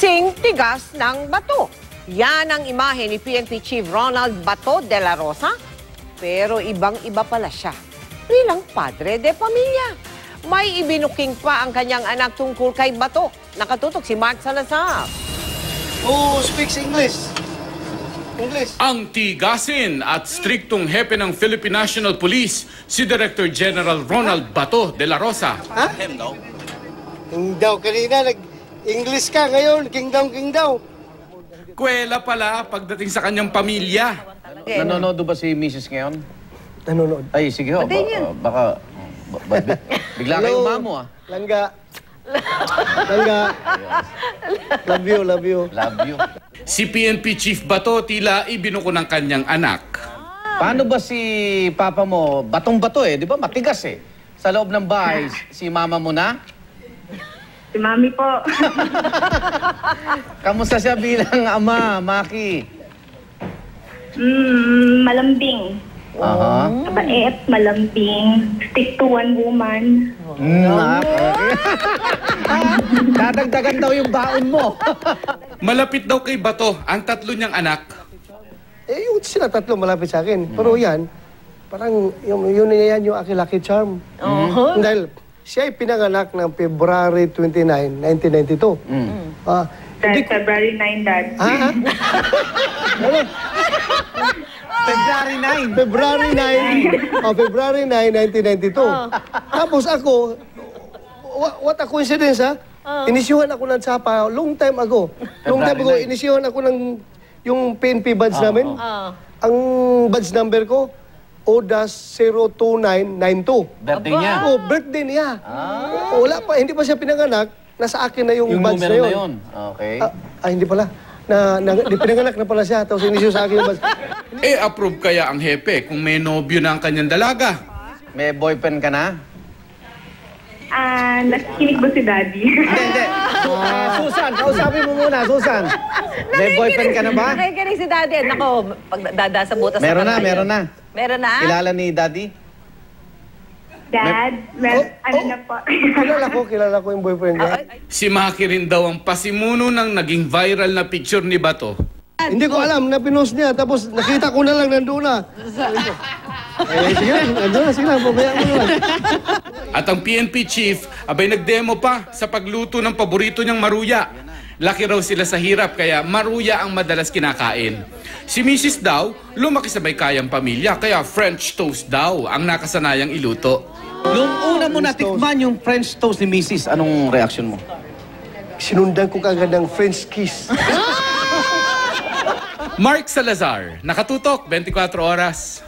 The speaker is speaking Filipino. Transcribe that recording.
kasing tigas ng bato. Yan ang imahe ni PNP Chief Ronald Bato de la Rosa. Pero ibang-iba pala siya bilang padre de pamilya. May ibinuking pa ang kanyang anak tungkol kay Bato. Nakatutok si Mark Salazar. Who speaks English? English. Ang tigasin at striktong hepe ng Philippine National Police, si Director General Ronald Bato de la Rosa. Ha? King daw, kanina nag-English ka, ngayon king daw. Kwela pala pagdating sa kanyang pamilya. Nanonood ba si Mrs. ngayon? Nanonood. Ay, sige ho. Baka bigla kayo mamo ah. Langga. Love you. Love you. Si PNP Chief Bato tila ibinuko ng kanyang anak. Paano ba si papa mo? Batong-bato eh, di ba? Matigas eh. Sa loob ng bahay, si mama mo na? Si Mami po. Kamusta siya bilang ama, Maki? Malambing. Aha. Mabait, malambing. Stick to one woman. Dadagdagan daw yung baon mo. Malapit daw kay Bato ang tatlo niyang anak. Yung sila tatlo malapit sa akin. Pero yan, parang yun yung aking lucky charm. Dahil siya ay pinanganak ng February 29, 1992. February 9, Dad. February 9. February 9, 1992. Tapos ako, what a coincidence ha? Inisyuhan ako ng tsapa long time ago. Inisyuhan ako ng yung PNP badge namin. Ang badge number ko, O-02992. Birthday niya. Birthday niya. Wala pa, hindi pa siya pinanganak. Nasa akin na yung badge na numero yun. na yun. Okay. Hindi pala. Pinanganak na pala siya. Tapos inisyu sa akin yung badge. Approve kaya ang hepe kung may nobyo na ang kanyang dalaga? May boyfriend ka na? Nakikinig ba si Daddy? Hindi. Susan, kausapin mo muna, Susan. May boyfriend ka na ba? Nakikinig si Daddy. Nako, pag dada sa butas Meron na. Meron na? Kilala ni Daddy? Dad, na po. Kilala ko yung boyfriend niya. Si Maki rin daw ang pasimuno ng naging viral na picture ni Bato. Hindi ko alam na pinost niya. Tapos nakita ko na lang nandoon na. Sige, nandoon na sila. Pabayaan mo naman. At ang PNP Chief, abay nagdemo pa sa pagluto ng paborito niyang maruya. Laki raw sila sa hirap kaya maruya ang madalas kinakain. Si Mrs. daw, lumaki sa baykayang pamilya kaya French toast daw ang nakasanayang iluto. Nung una mo natikman yung French toast ni Mrs., anong reaction mo? Sinundan ko kagad ng French kiss. Mark Salazar, nakatutok 24 oras.